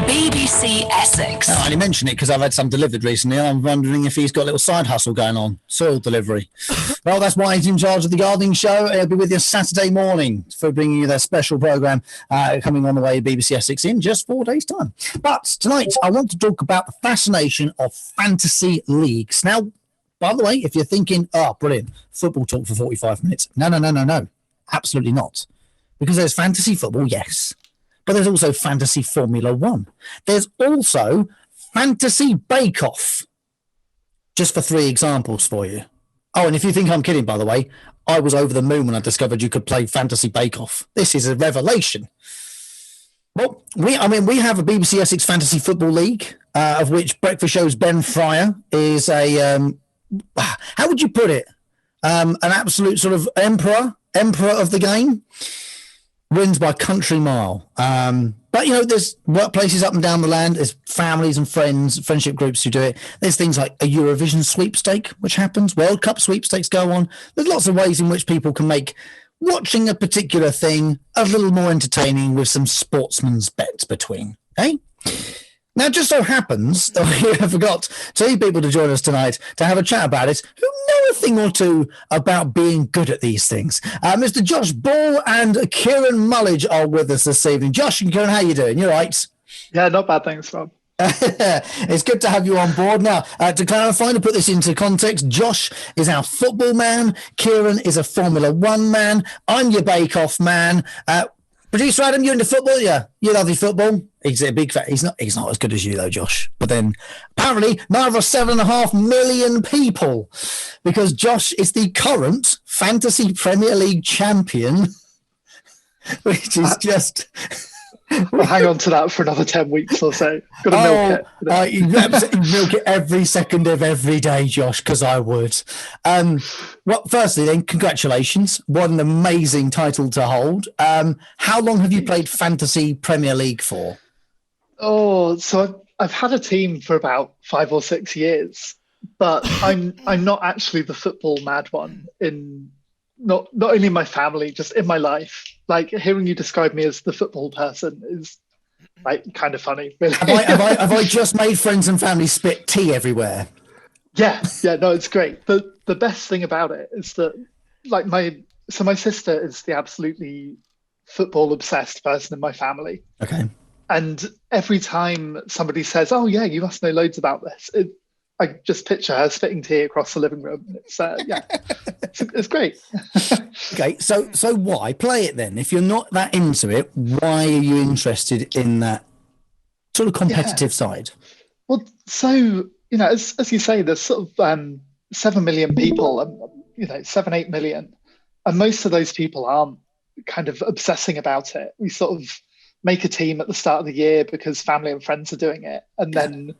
BBC Essex. I only mention it because I've had some delivered recently, and I'm wondering if he's got a little side hustle going on. Soil delivery. Well, that's why he's in charge of the gardening show. He'll be with you Saturday morning for bringing you their special programme coming on the way, BBC Essex, in just 4 days' time. But tonight, I want to talk about the fascination of fantasy leagues. Now, by the way, if you're thinking, brilliant, football talk for 45 minutes. No. Absolutely not. Because there's fantasy football, yes. But there's also fantasy Formula One. There's also fantasy bake-off. Just for 3 examples for you. Oh, and if you think I'm kidding, by the way, I was over the moon when I discovered you could play fantasy bake-off. This is a revelation. Well, we have a BBC Essex Fantasy Football League, of which Breakfast Show's Ben Fryer is a, how would you put it? An absolute sort of emperor of the game. Wins by country mile. But, there's workplaces up and down the land. There's families and friendship groups who do it. There's things like a Eurovision sweepstake, which happens. World Cup sweepstakes go on. There's lots of ways in which people can make watching a particular thing a little more entertaining with some sportsman's bets between. Eh? Now, it just so happens that we have got 2 people to join us tonight to have a chat about it who know a thing or two about being good at these things. Mr. Josh Ball and Kieran Mullidge are with us this evening. Josh and Kieran, how you doing? You all right? Yeah, not bad, thanks, Rob. It's good to have you on board. Now, to clarify, to put this into context, Josh is our football man. Kieran is a Formula One man. I'm your bake-off man. Producer Adam, you into football? Yeah, you love your football. He's a big fan. He's not as good as you though, Josh. But then apparently neither are 7.5 million people, because Josh is the current Fantasy Premier League champion, which is just. We'll hang on to that for another 10 weeks or so. Got to milk it. You absolutely milk it every second of every day, Josh, because I would. Well, firstly, then, congratulations. What an amazing title to hold. How long have you played Fantasy Premier League for? Oh, so I've had a team for about 5 or 6 years, but I'm not actually the football mad one in not only my family, just in my life. Like, hearing you describe me as the football person is like kind of funny, really. Have I just made friends and family spit tea everywhere? Yeah, no, it's great. The best thing about it is that, like, my sister is the absolutely football obsessed person in my family. Okay. And every time somebody says, "Oh yeah, you must know loads about this," I just picture her spitting tea across the living room. It's great. Okay, so why play it then? If you're not that into it, why are you interested in that sort of competitive side? Well, so, as you say, there's sort of 7 million people, 7-8 million, and most of those people aren't kind of obsessing about it. We sort of make a team at the start of the year because family and friends are doing it, and then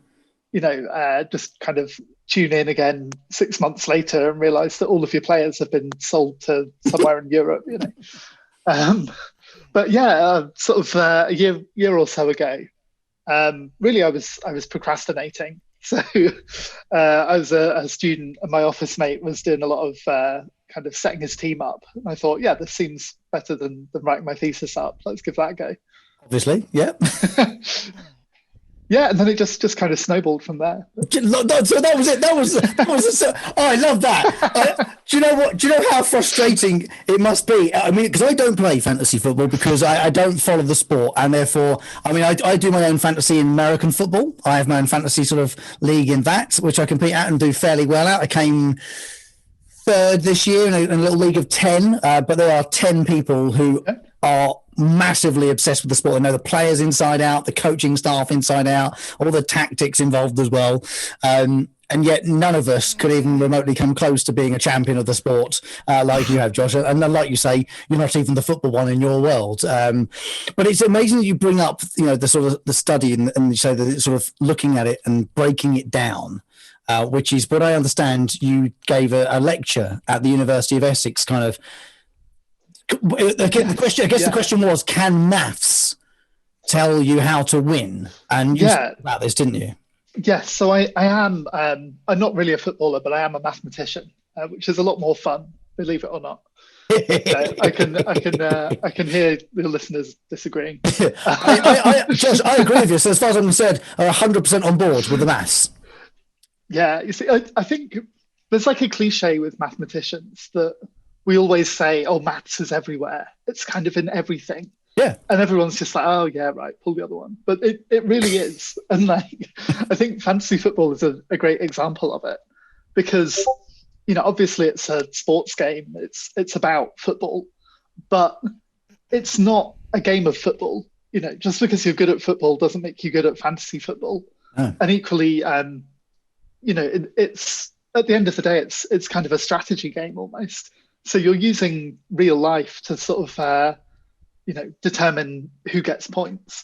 just kind of tune in again 6 months later and realize that all of your players have been sold to somewhere in Europe, But yeah, sort of a year or so ago, really I was procrastinating. So I was a student, and my office mate was doing a lot of kind of setting his team up. And I thought, yeah, this seems better than writing my thesis up. Let's give that a go. Obviously, yeah. Yeah, and then it just kind of snowballed from there. So that was it. I love that. Do you know what? Do you know how frustrating it must be? I mean, because I don't play fantasy football because I don't follow the sport, and therefore, I do my own fantasy in American football. I have my own fantasy sort of league in that, which I compete at and do fairly well at. I came third this year in a little league of 10, but there are 10 people who are massively obsessed with the sport. They know the players inside out, the coaching staff inside out, all the tactics involved as well. And yet none of us could even remotely come close to being a champion of the sport like you have, Josh. And like you say, you're not even the football one in your world. But it's amazing that you bring up, the sort of the study and you say that it's sort of looking at it and breaking it down, which is what I understand you gave a lecture at the University of Essex kind of. The question was, can maths tell you how to win? And you spoke about this, didn't you? Yes. So I am. I'm not really a footballer, but I am a mathematician, which is a lot more fun, believe it or not. I can hear the listeners disagreeing. Josh, I agree with you. So as far as I'm concerned, I'm 100% on board with the maths. Yeah, you see, I think there's like a cliche with mathematicians that we always say, "Oh, maths is everywhere. It's kind of in everything." Yeah. And everyone's just like, "Oh, yeah, right, pull the other one." But it really is. And like, I think fantasy football is a great example of it because, obviously it's a sports game. It's about football, but it's not a game of football. Just because you're good at football doesn't make you good at fantasy football. Oh. And equally, it's at the end of the day, it's kind of a strategy game almost. So you're using real life to sort of, determine who gets points,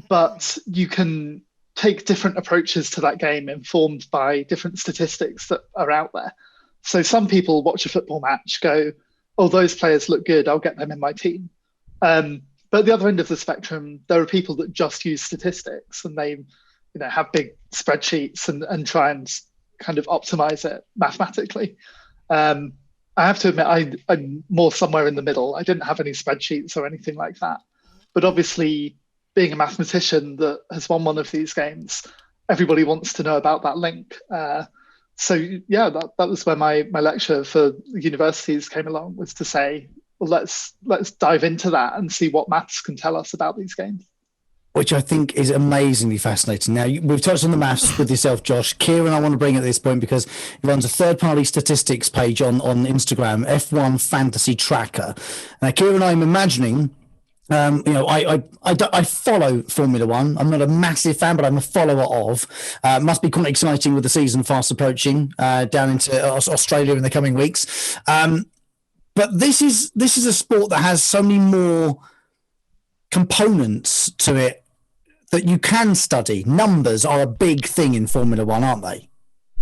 but you can take different approaches to that game informed by different statistics that are out there. So some people watch a football match, go, "Oh, those players look good. I'll get them in my team." But at the other end of the spectrum, there are people that just use statistics and they, have big spreadsheets and try and kind of optimize it mathematically. I have to admit, I'm more somewhere in the middle. I didn't have any spreadsheets or anything like that. But obviously, being a mathematician that has won one of these games, everybody wants to know about that link. So yeah, that was where my lecture for universities came along, was to say, well, let's dive into that and see what maths can tell us about these games. Which I think is amazingly fascinating. Now, we've touched on the maths with yourself, Josh. Kieran, I want to bring at this point because he runs a third-party statistics page on Instagram, F1 Fantasy Tracker. Now, Kieran, I'm imagining, I follow Formula One. I'm not a massive fan, but I'm a follower of. Must be quite exciting with the season fast approaching down into Australia in the coming weeks. But this is a sport that has so many more components to it that you can study. Numbers are a big thing in Formula One, aren't they?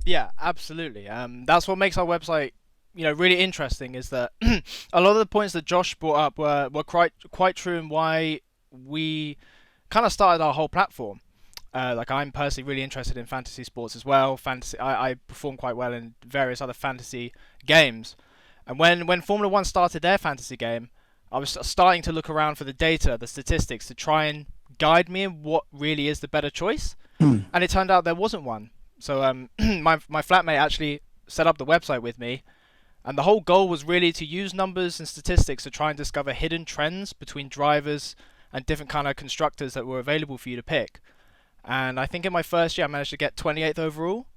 Yeah, absolutely. That's what makes our website, really interesting, is that a lot of the points that Josh brought up were quite true, and why we kind of started our whole platform. Like, I'm personally really interested in fantasy sports as well. I perform quite well in various other fantasy games, and when Formula One started their fantasy game, I was starting to look around for the data, the statistics, to try and guide me in what really is the better choice. And it turned out there wasn't one. So my flatmate actually set up the website with me, and the whole goal was really to use numbers and statistics to try and discover hidden trends between drivers and different kind of constructors that were available for you to pick. And I think in my first year I managed to get 28th overall,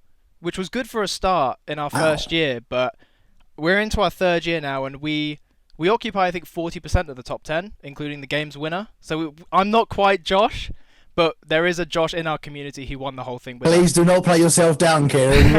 which was good for a start in our first year, but we're into our third year now, and we occupy, I think, 40% of the top 10, including the game's winner. So I'm not quite Josh, but there is a Josh in our community who won the whole thing. Please do not play yourself down, Kieran.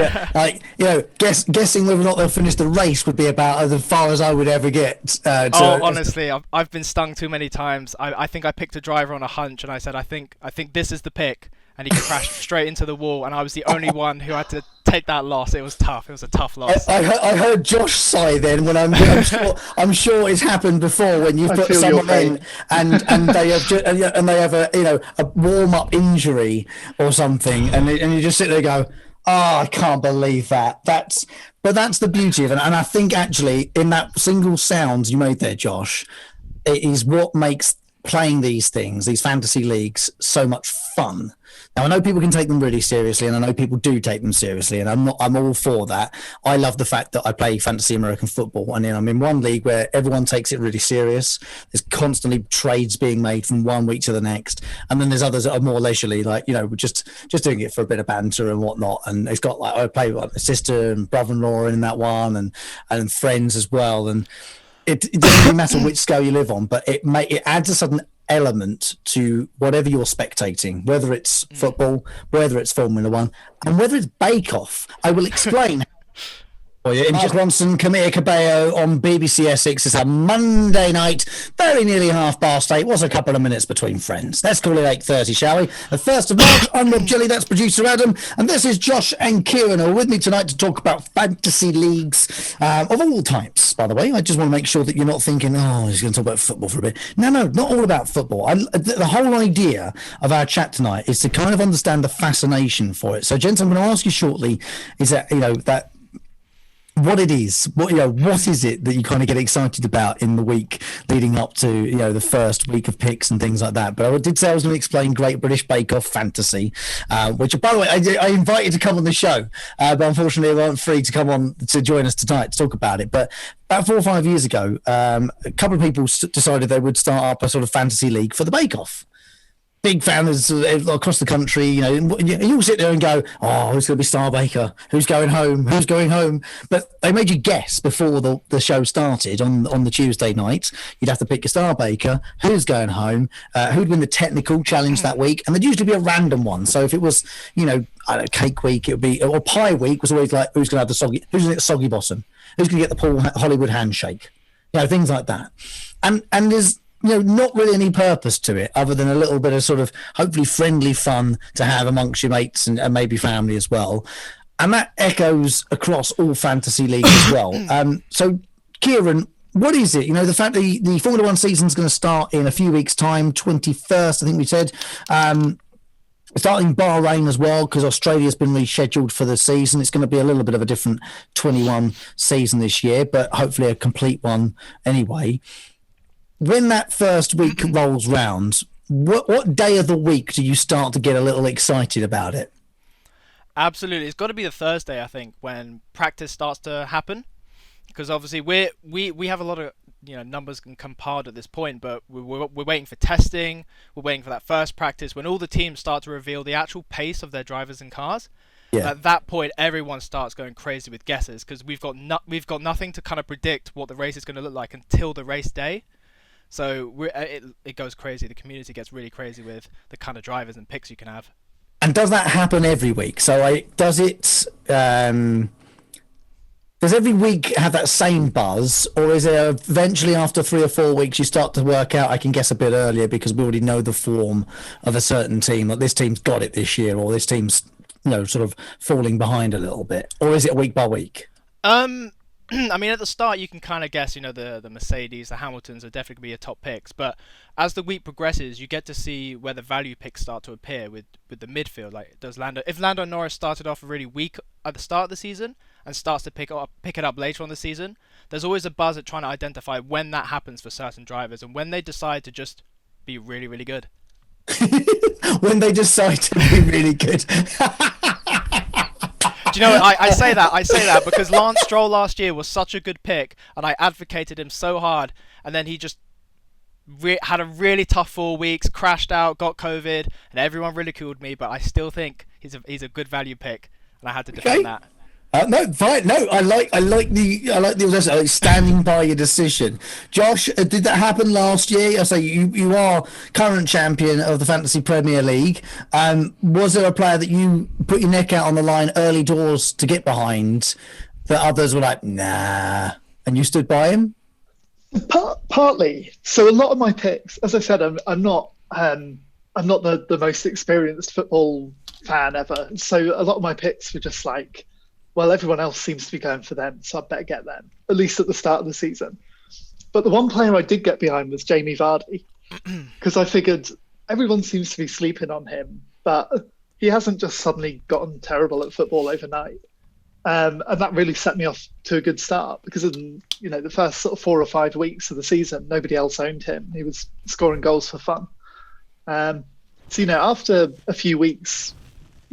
Guessing whether or not they'll finish the race would be about as far as I would ever get. Honestly, I've been stung too many times. I think I picked a driver on a hunch, and I said, I think this is the pick. And he crashed straight into the wall, and I was the only one who had to take that loss. It was tough. It was a tough loss. I heard Josh sigh then, when I'm sure it's happened before, when you've put someone in and they have a warm up injury or something, and you just sit there and go, "Oh, I can't believe that." That's the beauty of it, and I think actually in that single sound you made there, Josh, it is what makes playing these fantasy leagues, so much fun. Now, I know people can take them really seriously, and I know people do take them seriously, and I'm all for that. I love the fact that I play fantasy American football, and I'm in one league where everyone takes it really serious. There's constantly trades being made from one week to the next, and then there's others that are more leisurely, like, we're just doing it for a bit of banter and whatnot. And it's got, like, I play with my sister and brother-in-law in that one, and friends as well. And it doesn't really matter which scale you live on, but it adds a sudden element to whatever you're spectating, whether it's football, whether it's Formula One, and whether it's Bake Off. I will explain. Image Bronson, Camilla Cabello on BBC Essex. It's a Monday night, very nearly 8:30. Was a couple of minutes between friends. Let's call it 8:30, shall we? The 1st of March. I'm Rob Jelly, that's producer Adam, and this is Josh and Kieran who are with me tonight to talk about fantasy leagues of all types, by the way. I just want to make sure that you're not thinking, oh, he's going to talk about football for a bit. No, not all about football. The whole idea of our chat tonight is to kind of understand the fascination for it. So, gents, I'm going to ask you shortly, is that, what it is. What is it that you kind of get excited about in the week leading up to the first week of picks and things like that? But I did say I was going to explain Great British Bake Off Fantasy, which, by the way, I invited to come on the show, but unfortunately they weren't free to come on to join us tonight to talk about it. But about 4 or 5 years ago, a couple of people decided they would start up a sort of fantasy league for the Bake Off. Big fans across the country, you all sit there and go, oh, who's going to be Star Baker? Who's going home? Who's going home? But they made you guess before the show started on the Tuesday night. You'd have to pick your Star Baker, who's going home, who'd win the technical challenge that week. And there'd usually be a random one. So if it was, cake week, it would be, or pie week was always like, who's going to have who's going to get the soggy bottom? Who's going to get the Paul Hollywood handshake? Things like that. And there's, not really any purpose to it other than a little bit of sort of hopefully friendly fun to have amongst your mates and maybe family as well. And that echoes across all fantasy leagues as well. So, Kieran, what is it? The fact that the Formula One season is going to start in a few weeks' time, 21st, I think we said. Starting Bahrain as well, because Australia's been rescheduled for the season. It's going to be a little bit of a different 21 season this year, but hopefully a complete one anyway. When that first week rolls round, what day of the week do you start to get a little excited about it? Absolutely, it's got to be the Thursday, I think, when practice starts to happen, because obviously we have a lot of numbers can compiled at this point, but we're waiting for testing. We're waiting for that first practice when all the teams start to reveal the actual pace of their drivers and cars. Yeah. At that point, everyone starts going crazy with guesses because we've got nothing to kind of predict what the race is going to look like until the race day. So it goes crazy. The community gets really crazy with the kind of drivers and picks you can have. And does that happen every week? So does it? Does every week have that same buzz, or is it eventually after 3 or 4 weeks you start to work out? I can guess a bit earlier because we already know the form of a certain team. Like this team's got it this year, or this team's sort of falling behind a little bit, or is it week by week? I mean, at the start, you can kind of guess, the Mercedes, the Hamiltons are definitely going to be your top picks. But as the week progresses, you get to see where the value picks start to appear with the midfield. Like, if Lando Norris started off really weak at the start of the season and starts to pick it up later on the season, there's always a buzz at trying to identify when that happens for certain drivers and when they decide to just be really, really good. When they decide to be really good. Do you know what? I say that because Lance Stroll last year was such a good pick, and I advocated him so hard, and then he just had a really tough 4 weeks, crashed out, got COVID, and everyone ridiculed me. But I still think he's a good value pick, and I had to defend that. No, fine. No, I like the standing by your decision. Josh, did that happen last year? I say you are current champion of the Fantasy Premier League. Was there a player that you put your neck out on the line early doors to get behind that others were like, nah, and you stood by him? Partly. So a lot of my picks, as I said, I'm not the most experienced football fan ever. So a lot of my picks were just like, well, everyone else seems to be going for them, so I better get them, at least at the start of the season. But the one player I did get behind was Jamie Vardy, because I figured everyone seems to be sleeping on him, but he hasn't just suddenly gotten terrible at football overnight. And that really set me off to a good start, because in the first sort of 4 or 5 weeks of the season, nobody else owned him. He was scoring goals for fun. So after a few weeks,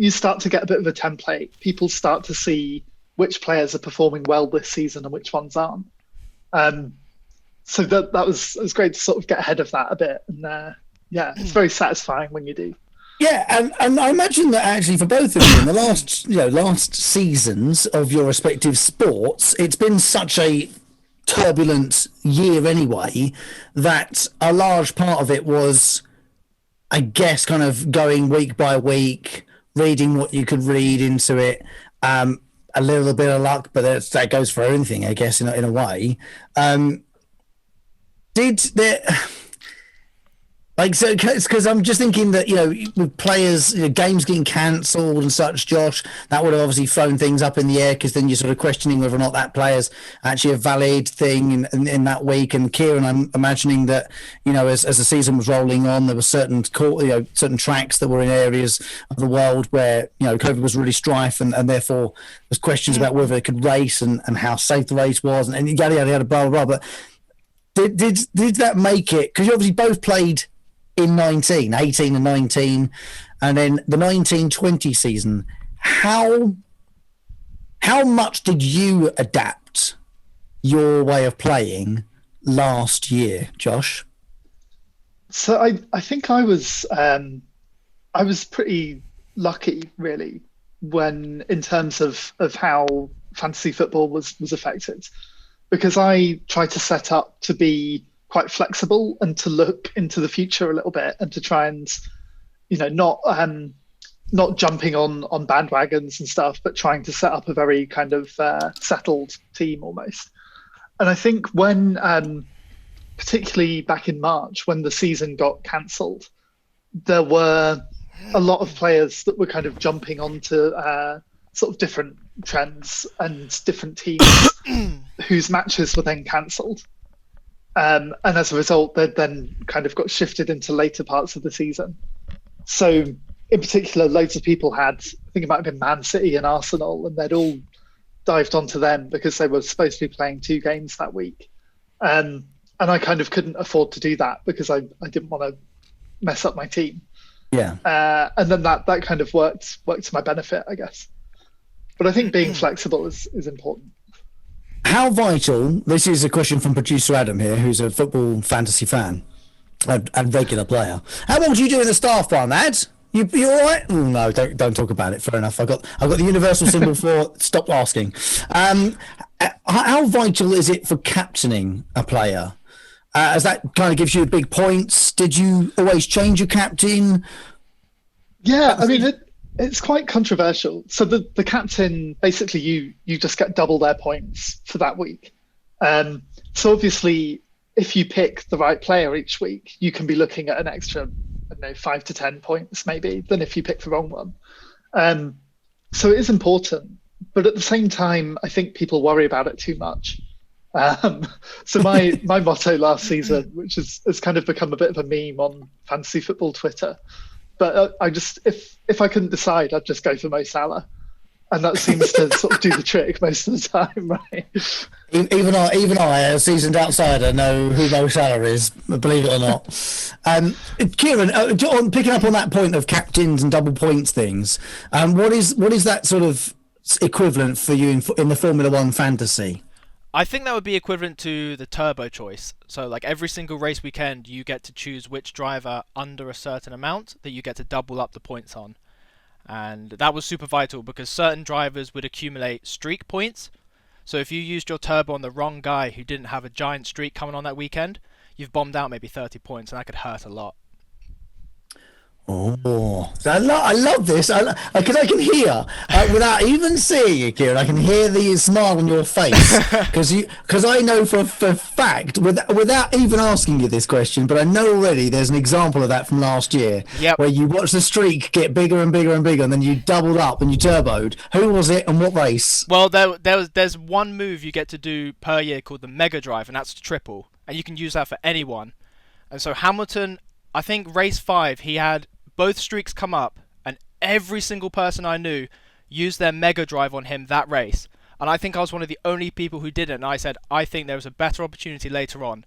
you start to get a bit of a template. People start to see which players are performing well this season and which ones aren't. So that was great to sort of get ahead of that a bit. And it's very satisfying when you do. Yeah, and I imagine that actually for both of you in the last seasons of your respective sports, it's been such a turbulent year anyway that a large part of it was, I guess, kind of going week by week, reading what you could read into it, a little bit of luck, but that goes for anything, I guess, in a way. Like, so, because I'm just thinking that, with players, games getting cancelled and such, Josh, that would have obviously thrown things up in the air, because then you're sort of questioning whether or not that player's actually a valid thing in that week. And Kieran, I'm imagining that, as the season was rolling on, there were certain tracks that were in areas of the world where, COVID was really strife, and therefore there's questions about whether it could race and how safe the race was, and yada, yada, yada, blah, blah, blah. But did that make it, because you obviously both played in 18 and 19, and then the 19-20 season, how much did you adapt your way of playing last year, Josh? So I think I was pretty lucky, really, when in terms of how fantasy football was affected, because I tried to set up to be quite flexible and to look into the future a little bit, and to try and, not jumping on bandwagons and stuff, but trying to set up a very kind of settled team almost. And I think when, particularly back in March, when the season got cancelled, there were a lot of players that were kind of jumping onto sort of different trends and different teams whose matches were then cancelled. And as a result, they then kind of got shifted into later parts of the season. So in particular, loads of people had, I think it might have been Man City and Arsenal, and they'd all dived onto them because they were supposed to be playing 2 games that week. And I kind of couldn't afford to do that because I didn't want to mess up my team. Yeah. And then that kind of worked to my benefit, I guess. But I think being flexible is important. How vital, this is a question from producer Adam here, who's a football fantasy fan and regular player. How well do you do in the staff bar, Mads? You all right? Oh, no, don't talk about it. Fair enough. I've got the universal symbol for stop asking. How vital is it for captaining a player? As that kind of gives you big points. Did you always change your captain? Yeah, I mean, it's quite controversial. So the captain, basically you just get double their points for that week. So obviously, if you pick the right player each week, you can be looking at an extra, I don't know, 5 to 10 points maybe than if you pick the wrong one. So it is important, but at the same time, I think people worry about it too much. So my motto last season, which has kind of become a bit of a meme on fantasy football Twitter, but I just, if I couldn't decide, I'd just go for Mo Salah. And that seems to sort of do the trick most of the time, right? Even I, a seasoned outsider, know who Mo Salah is, believe it or not. Kieran, picking up on that point of captains and double points things, what is that sort of equivalent for you in the Formula One fantasy? I think that would be equivalent to the turbo choice. So like every single race weekend, you get to choose which driver under a certain amount that you get to double up the points on. And that was super vital because certain drivers would accumulate streak points. So if you used your turbo on the wrong guy who didn't have a giant streak coming on that weekend, you've bombed out maybe 30 points, and that could hurt a lot. Oh, I love this. Because I can hear, without even seeing it, Kieran, I can hear the smile on your face. Because I know for a fact, without even asking you this question, but I know already there's an example of that from last year, where you watched the streak get bigger and bigger and bigger, and then you doubled up and you turboed. Who was it and what race? Well, there's one move you get to do per year called the Mega Drive, and that's triple, and you can use that for anyone. And so Hamilton, I think race 5, he had both streaks come up, and every single person I knew used their Mega Drive on him that race. And I think I was one of the only people who didn't. And I said, I think there was a better opportunity later on.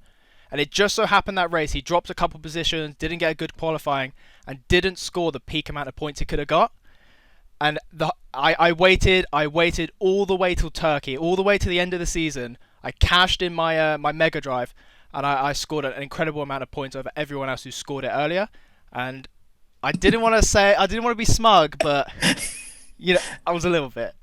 And it just so happened that race, he dropped a couple positions, didn't get a good qualifying, and didn't score the peak amount of points he could have got. And I waited all the way till Turkey, all the way to the end of the season. I cashed in my Mega Drive, and I scored an incredible amount of points over everyone else who scored it earlier. And I didn't want to be smug, but I was a little bit.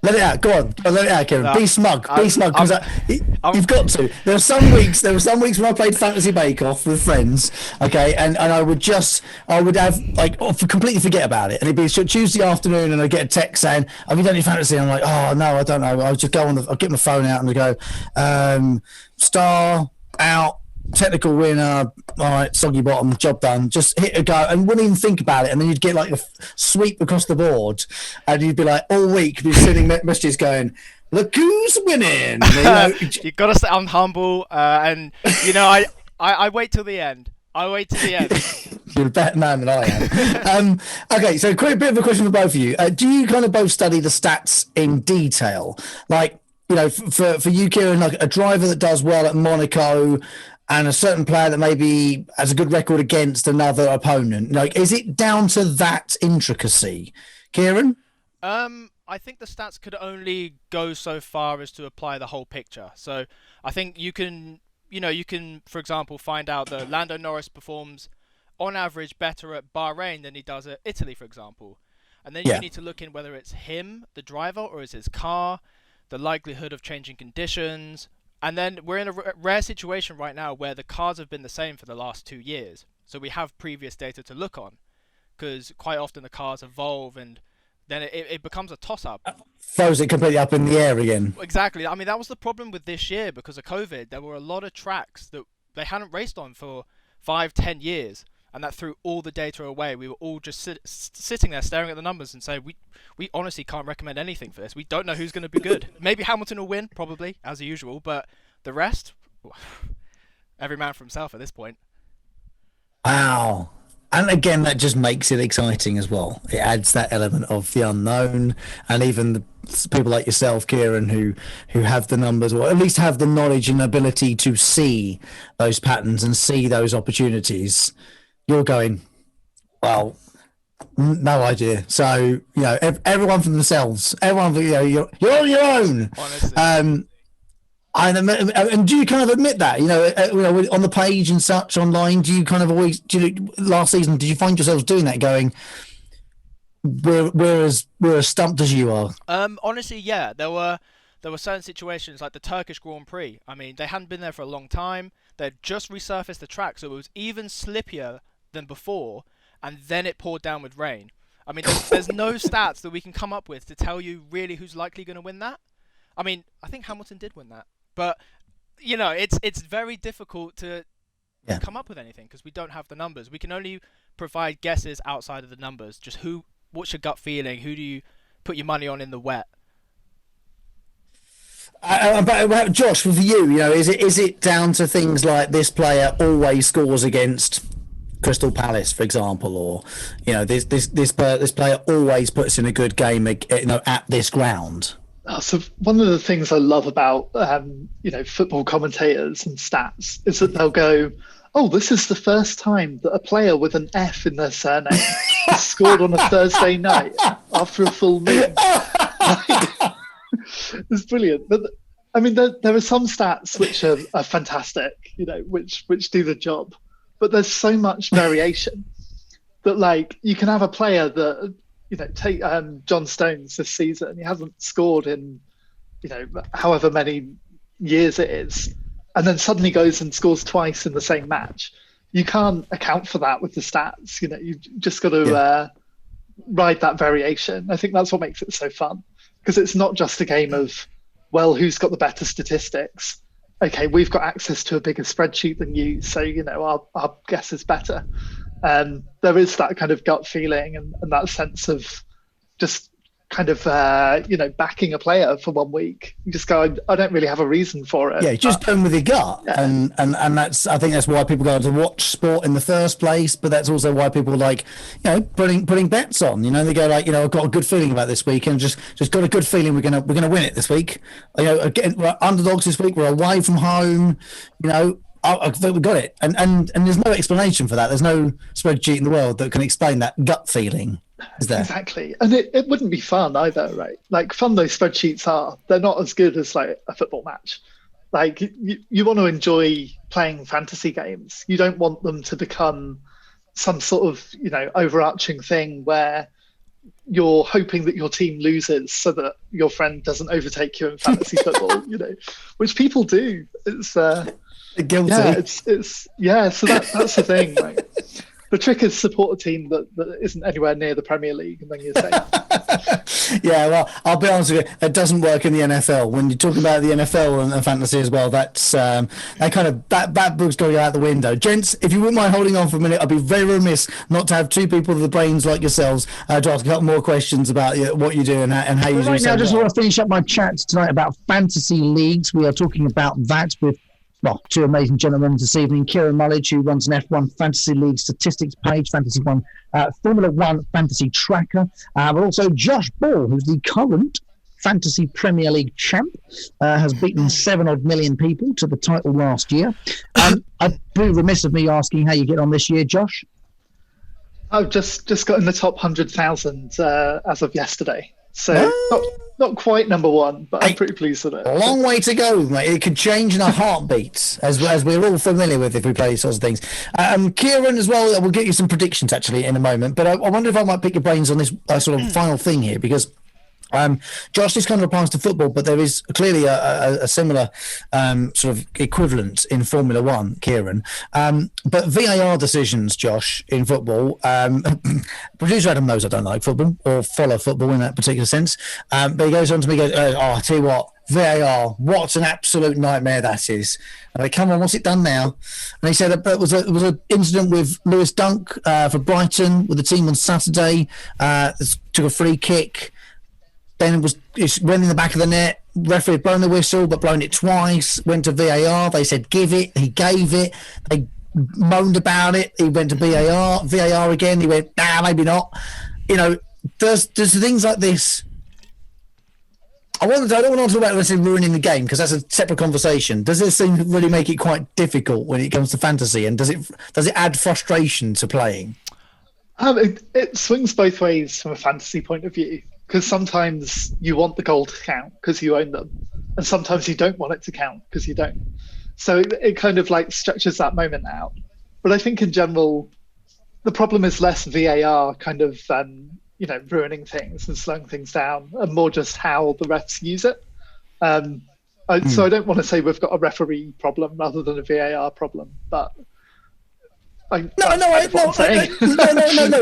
Let it out. Go on. Let it out, Kieran. No, be smug. Be smug, because you've got to. There were some weeks when I played Fantasy Bake Off with friends. Okay, and I would have completely forget about it, and it'd be Tuesday afternoon, and I'd get a text saying, "Have you done any fantasy?" And I'm like, "Oh no, I don't know." I'll just go I'll get my phone out and go, star out. technical winner, all right, soggy bottom, job done, just hit a go and wouldn't even think about it. And then you'd get like a sweep across the board and you'd be like, all week, you'd be sending messages going, look who's winning. You've got to say I'm humble, and I wait till the end. I wait till the end. You're a better man than I am. Okay, so quick bit of a question for both of you. Do you kind of both study the stats in detail? Like, for you, Kieran, like a driver that does well at Monaco and a certain player that maybe has a good record against another opponent. Like, is it down to that intricacy? Kieran? I think the stats could only go so far as to apply the whole picture. So I think you can, for example, find out that Lando Norris performs on average better at Bahrain than he does at Italy, for example. And then you need to look in whether it's him, the driver, or is his car, the likelihood of changing conditions. And then we're in a rare situation right now where the cars have been the same for the last 2 years. So we have previous data to look on, because quite often the cars evolve and then it becomes a toss-up. Throws it completely up in the air again. Exactly. I mean, that was the problem with this year because of COVID. There were a lot of tracks that they hadn't raced on for 5-10 years. And that threw all the data away. We were all just sitting there staring at the numbers and saying, we honestly can't recommend anything for this. We don't know who's going to be good. Maybe Hamilton will win, probably, as usual. But the rest, every man for himself at this point. Wow. And again, that just makes it exciting as well. It adds that element of the unknown. And even the people like yourself, Kieran, who have the numbers, or at least have the knowledge and ability to see those patterns and see those opportunities. You're going, well, no idea. So, everyone for themselves. Everyone, you're on your own. Honestly. And do you kind of admit that, on the page and such online, do you kind of always, last season, did you find yourselves doing that, going, we're as stumped as you are? Honestly, yeah. There were certain situations like the Turkish Grand Prix. I mean, they hadn't been there for a long time. They'd just resurfaced the track, so it was even slippier than before, and then it poured down with rain. I mean, there's no stats that we can come up with to tell you really who's likely going to win that. I mean, I think Hamilton did win that, but it's very difficult to come up with anything because we don't have the numbers. We can only provide guesses outside of the numbers. Just what's your gut feeling? Who do you put your money on in the wet? But Josh, with you, is it down to things like this player always scores against Crystal Palace, for example, or this player always puts in a good game, at this ground? So one of the things I love about football commentators and stats is that they'll go, "Oh, this is the first time that a player with an F in their surname has scored on a Thursday night after a full moon." It's brilliant. But I mean, there are some stats which are fantastic, which do the job. But there's so much variation that, like, you can have a player that, take John Stones this season. He hasn't scored in, however many years it is, and then suddenly goes and scores twice in the same match. You can't account for that with the stats. You've just got to ride that variation. I think that's what makes it so fun, because it's not just a game of, well, who's got the better statistics? Okay, we've got access to a bigger spreadsheet than you, so our guess is better. There is that kind of gut feeling and that sense of just kind of backing a player for 1 week. You just go, I don't really have a reason for it. Yeah, just going with your gut, and that's, I think that's why people go to watch sport in the first place. But that's also why people like putting bets on. They go like, I've got a good feeling about this week, and just got a good feeling we're gonna win it this week. Again, we're underdogs this week. We're away from home. I think we got it, and there's no explanation for that. There's no spreadsheet in the world that can explain that gut feeling. Is there? Exactly, and it wouldn't be fun either, right? Like, fun those spreadsheets are, they're not as good as like a football match. Like, you want to enjoy playing fantasy games. You don't want them to become some sort of overarching thing where you're hoping that your team loses so that your friend doesn't overtake you in fantasy football. Which people do. It's guilty. So that's the thing, right? The trick is support a team that isn't anywhere near the Premier League, and then you're safe. Yeah, well, I'll be honest with you, it doesn't work in the NFL. When you talk about the NFL and fantasy as well, that's that book's got to go out the window. Gents, if you wouldn't mind holding on for a minute, I'd be very remiss not to have two people with the brains like yourselves to ask a couple more questions about what you do and how you do. Right now, I just want to finish up my chat tonight about fantasy leagues. We are talking about that with two amazing gentlemen this evening. Kieran Mullidge, who runs an F1 Fantasy League statistics page, Fantasy One, Formula One Fantasy Tracker, but also Josh Ball, who's the current Fantasy Premier League champ, has beaten 7 million people to the title last year. I'd be remiss of me asking how you get on this year, Josh. I've just got in the top 100,000 as of yesterday. So not quite number one, but I'm pretty pleased with it. A long way to go, mate. It could change in a heartbeat, as we're all familiar with if we play these sorts of things. Kieran, as well, we'll get you some predictions actually in a moment. But I wonder if I might pick your brains on this sort of final thing here, because Josh, this kind of applies to football, but there is clearly a similar sort of equivalent in Formula One, Kieran. But VAR decisions, Josh, in football, producer Adam knows I don't like football or follow football in that particular sense. But he goes on to me, I tell you what, VAR, what an absolute nightmare that is. And I come on, what's it done now? And he said it was an incident with Lewis Dunk for Brighton with the team on Saturday. Took a free kick. Then it went in the back of the net. Referee had blown the whistle, but blown it twice. Went to VAR. They said give it. He gave it. They moaned about it. He went to VAR. VAR again. He went, nah, maybe not. There's things like this. I don't want to talk about this ruining the game, because that's a separate conversation. Does this thing really make it quite difficult when it comes to fantasy, and does it add frustration to playing? It swings both ways from a fantasy point of view. Because sometimes you want the goal to count because you own them, and sometimes you don't want it to count because you don't. So it kind of like stretches that moment out. But I think in general, the problem is less VAR kind of ruining things and slowing things down, and more just how the refs use it. So I don't want to say we've got a referee problem rather than a VAR problem, but. No.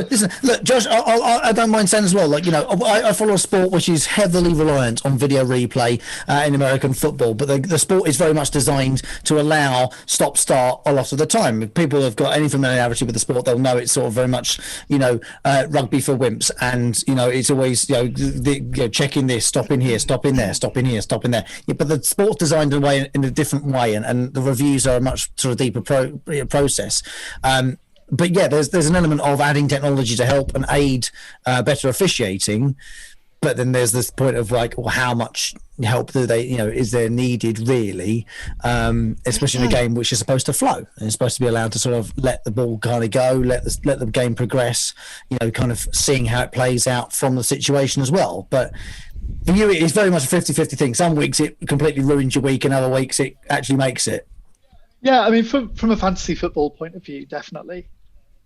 Listen, look, Josh, I don't mind saying as well. I follow a sport which is heavily reliant on video replay in American football, but the sport is very much designed to allow stop-start a lot of the time. If people have got any familiarity with the sport, they'll know it's sort of very much, rugby for wimps, and it's always checking this, stopping here, stopping there, stopping here, stopping there. Yeah, but the sport's designed in a different way, and the reviews are a much sort of deeper process. But yeah, there's an element of adding technology to help and aid better officiating, but then there's this point of how much help do they, is there needed really, especially in a game which is supposed to flow and it's supposed to be allowed to sort of let the ball kind of go, let the game progress, kind of seeing how it plays out from the situation as well. But for you, it's very much a 50-50 thing. Some weeks it completely ruins your week, and other weeks it actually makes it. Yeah, I mean, from a fantasy football point of view, definitely.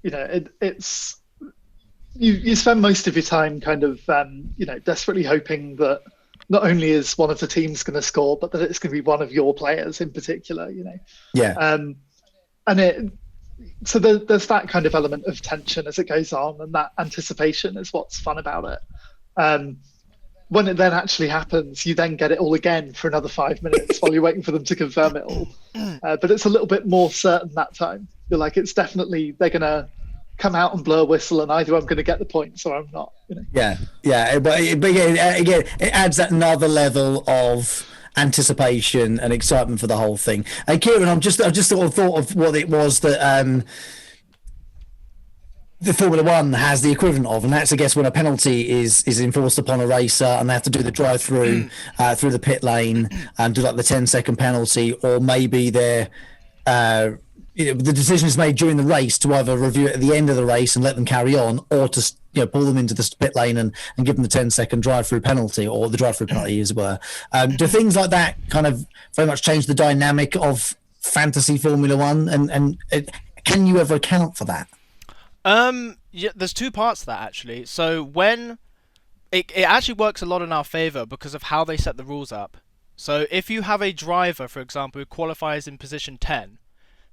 It's you spend most of your time kind of desperately hoping that not only is one of the teams going to score, but that it's going to be one of your players in particular. Yeah. So there's that kind of element of tension as it goes on, and that anticipation is what's fun about it. When it then actually happens, you then get it all again for another 5 minutes while you're waiting for them to confirm it all. But it's a little bit more certain that time. You're like, it's definitely, they're going to come out and blow a whistle, and either I'm going to get the points or I'm not. Yeah. But again, it adds that another level of anticipation and excitement for the whole thing. And Kieran, I've just sort of thought of what it was that the Formula One has the equivalent of, and that's, I guess, when a penalty is enforced upon a racer and they have to do the drive-through through the pit lane and do like the 10-second penalty, or maybe they're the decision is made during the race to either review it at the end of the race and let them carry on, or to pull them into the pit lane and give them the 10-second drive-through penalty, or the drive-through penalty as it were. Do things like that kind of very much change the dynamic of fantasy Formula One, and can you ever account for that? Yeah, there's two parts to that actually. So when it actually works a lot in our favour because of how they set the rules up. So if you have a driver, for example, who qualifies in position 10,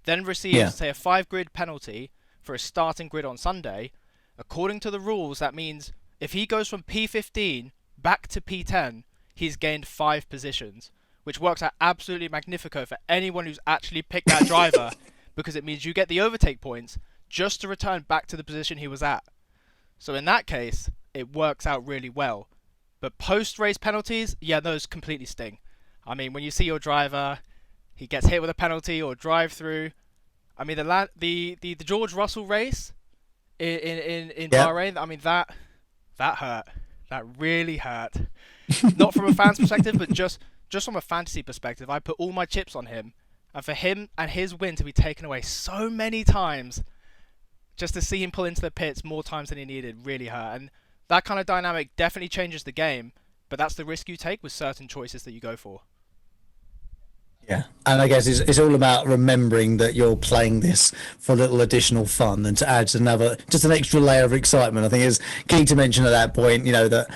then receives say a 5-grid penalty for his starting grid on Sunday, according to the rules, that means if he goes from P15 back to P10, he's gained 5 positions, which works out absolutely magnifico for anyone who's actually picked that driver, because it means you get the overtake points just to return back to the position he was at. So in that case, it works out really well. But post-race penalties, yeah, those completely sting. I mean, when you see your driver, he gets hit with a penalty or drive-through. I mean, the George Russell race in Bahrain, I mean, that hurt. That really hurt. Not from a fan's perspective, but just from a fantasy perspective. I put all my chips on him. And for him and his win to be taken away so many times, just to see him pull into the pits more times than he needed, really hurt. And that kind of dynamic definitely changes the game, but that's the risk you take with certain choices that you go for. Yeah, and I guess it's all about remembering that you're playing this for a little additional fun and to add just an extra layer of excitement. I think it's key to mention at that point, that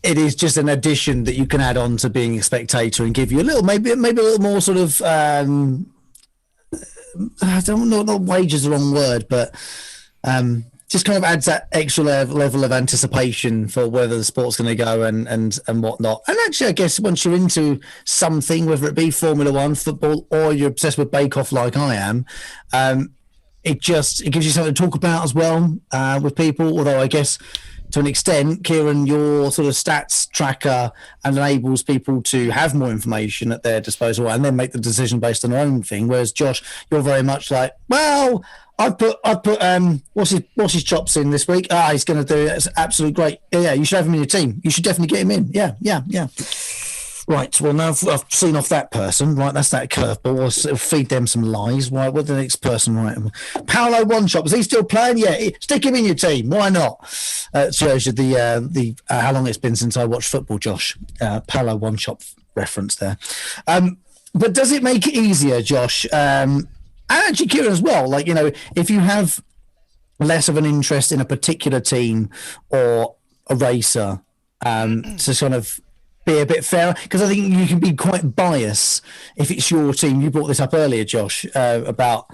it is just an addition that you can add on to being a spectator and give you a little, maybe a little more sort of, I don't know, not wage is the wrong word, but just kind of adds that extra level of anticipation for whether the sport's going to go and whatnot. And actually, I guess once you're into something, whether it be Formula One, football, or you're obsessed with Bake Off like I am, it gives you something to talk about as well with people. Although I guess to an extent, Kieran, your sort of stats tracker enables people to have more information at their disposal and then make the decision based on their own thing. Whereas Josh, you're very much like, well, I've put what's his chops in this week? He's going to do it. It's absolutely great. Yeah, you should have him in your team. You should definitely get him in. Yeah. Right, well, now I've seen off that person. Right, that's that curveball. I'll feed them some lies. Right, what's the next person? Right, Paolo One Chop. Is he still playing? Yeah, stick him in your team. Why not? Shows you the how long it's been since I watched football, Josh. Paolo One Chop reference there. But does it make it easier, Josh? And actually, Kieran as well. Like, if you have less of an interest in a particular team or a racer, to sort of be a bit fairer, because I think you can be quite biased if it's your team. You brought this up earlier, Josh, about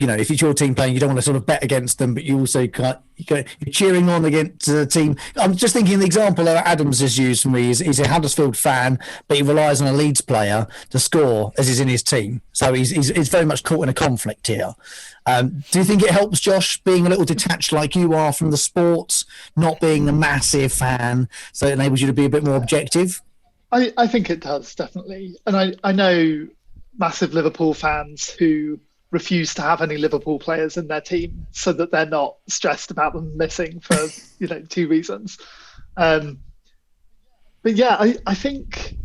if it's your team playing, you don't want to sort of bet against them, but you also you're cheering on against the team. I'm just thinking the example that Adams has used for me is he's a Huddersfield fan, but he relies on a Leeds player to score as he's in his team. So he's very much caught in a conflict here. Do you think it helps, Josh, being a little detached like you are from the sports, not being a massive fan, so it enables you to be a bit more objective? I think it does, definitely. And I know massive Liverpool fans who refuse to have any Liverpool players in their team so that they're not stressed about them missing for 2 reasons. But yeah, I think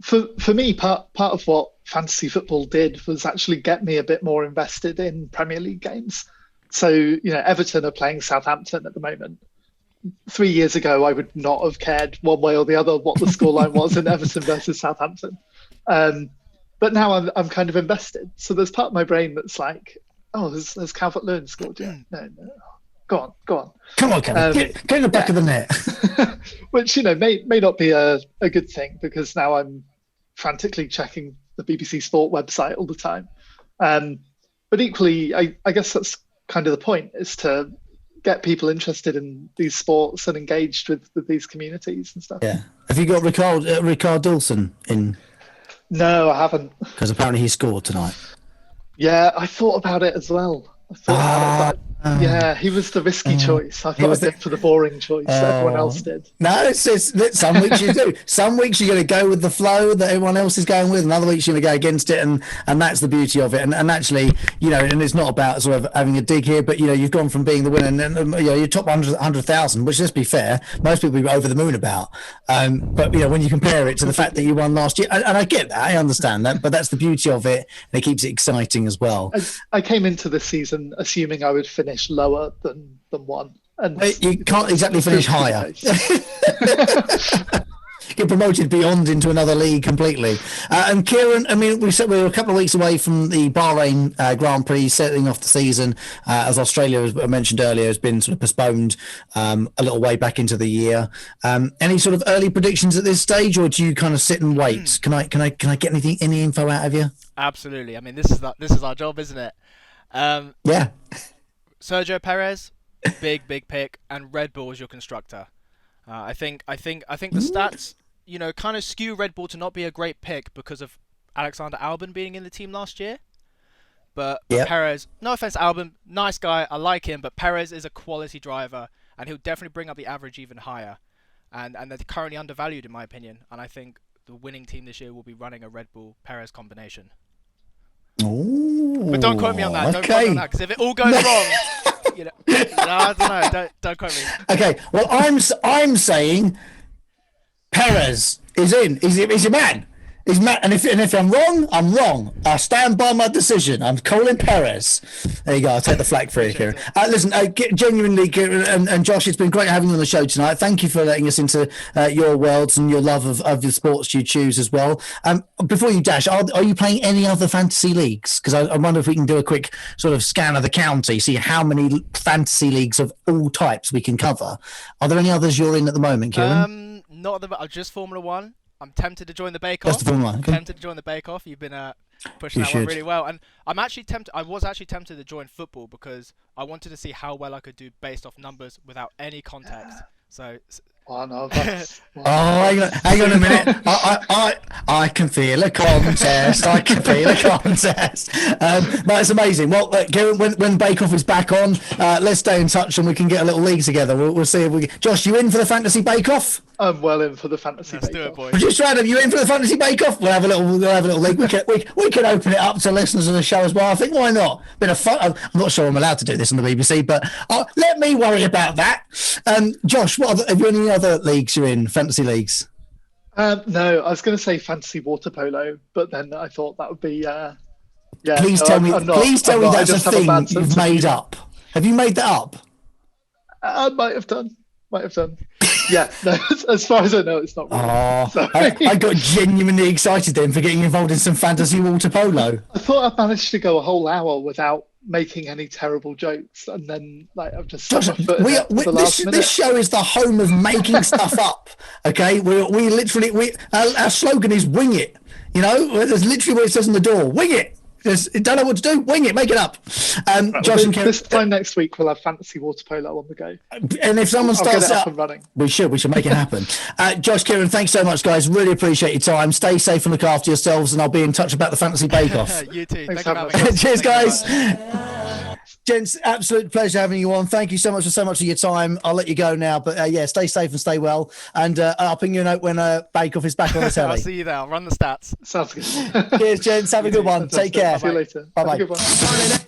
for me, part of what fantasy football did was actually get me a bit more invested in Premier League games. So, Everton are playing Southampton at the moment. 3 years ago, I would not have cared one way or the other what the scoreline was in Everton versus Southampton. But now I'm kind of invested. So there's part of my brain that's like, oh, has Calvert-Lewin scored yet? No. Go on. Come on, Kevin. Get in the back of the net. Which, may not be a good thing, because now I'm frantically checking the BBC Sport website all the time. But equally, I guess that's kind of the point, is to get people interested in these sports and engaged with these communities and stuff. Yeah. Have you got Ricard Dawson in? No, I haven't. Because apparently he scored tonight. Yeah, I thought about it as well. Yeah, he was the risky choice. I thought I did for the boring choice that everyone else did. No, it's some weeks you do. Some weeks you're going to go with the flow that everyone else is going with, and other weeks you're going to go against it, and that's the beauty of it. And actually, and it's not about sort of having a dig here, but you've gone from being the winner, and you're top 100,000, which, let's be fair, most people be over the moon about. But when you compare it to the fact that you won last year, and I get that, I understand that, but that's the beauty of it, and it keeps it exciting as well. I came into this season assuming I would finish lower than one, and you can't exactly finish higher. Get promoted beyond into another league completely. And Kieran, I mean, we said we were a couple of weeks away from the Bahrain Grand Prix setting off the season, as Australia, as I mentioned earlier, has been sort of postponed a little way back into the year. Any sort of early predictions at this stage, or do you kind of sit and wait? Can I get any info out of you? Absolutely. I mean, this is our job, isn't it? Yeah. Sergio Perez, big pick, and Red Bull is your constructor. I think the stats, kind of skew Red Bull to not be a great pick because of Alexander Albon being in the team last year. But Perez, no offense to Albon, nice guy, I like him, but Perez is a quality driver, and he'll definitely bring up the average even higher. And they're currently undervalued in my opinion, and I think the winning team this year will be running a Red Bull Perez combination. Ooh, but don't quote me on that. Don't quote me on that, because if it all goes wrong, I don't know. Don't quote me. Okay, well, I'm saying Perez is in. He's a man. He's mad, and if I'm wrong, I'm wrong. I stand by my decision. I'm calling Perez. There you go. I'll take the flak for you, Kieran. Listen, genuinely, Kieran and Josh, it's been great having you on the show tonight. Thank you for letting us into your worlds and your love of the sports you choose as well. Before you dash, are you playing any other fantasy leagues? Because I wonder if we can do a quick sort of scan of the county, see how many fantasy leagues of all types we can cover. Are there any others you're in at the moment, Kieran? Not just Formula One. I'm tempted to join the Bake Off. That's the Formula One. Okay. Tempted to join the Bake Off. You've been pushing that one really well, and I'm actually tempted. I was actually tempted to join football because I wanted to see how well I could do based off numbers without any context. So. Oh no! Hang on a minute. I can feel a contest. I can feel a contest. But it's amazing. Well, Kieran, when Bake Off is back on, let's stay in touch and we can get a little league together. We'll see if we. Josh, you in for the fantasy Bake Off? I'm well in for the fantasy Let's Bake do it, Off. boys. Just random, you in for the fantasy Bake Off? We'll have a little league. We can open it up to listeners of the show as well. I think why not? Bit of fun. I'm not sure I'm allowed to do this on the BBC, but let me worry about that. Josh, have you any other leagues you're in? Fantasy leagues? No, I was going to say fantasy water polo, but then I thought that would be. Please tell me that's a thing you've made up. Have you made that up? I might have done. Yeah, no, as far as I know, it's not real. I got genuinely excited then for getting involved in some fantasy water polo. I thought I'd managed to go a whole hour without making any terrible jokes, and then I've just Josh, this show is the home of making stuff up. Okay, we literally our slogan is "Wing it." There's literally what it says on the door: "Wing it." Don't know what to do. Wing it. Make it up. Josh and Kieran, this time next week we'll have fantasy water polo on the go. And if someone starts up and running, we should make it happen. Josh, Kieran, thanks so much, guys. Really appreciate your time. Stay safe and look after yourselves, and I'll be in touch about the fantasy Bake Off. You too. Thanks Thank you for having us. Cheers, guys. Gents, absolute pleasure having you on. Thank you so much of your time. I'll let you go now, but stay safe and stay well. And I'll ping you a note when Bake Off is back on the telly. I'll see you there. I'll run the stats. Sounds good. Cheers, gents. Have a good one. Take care. See you later. Bye bye. Have a good one.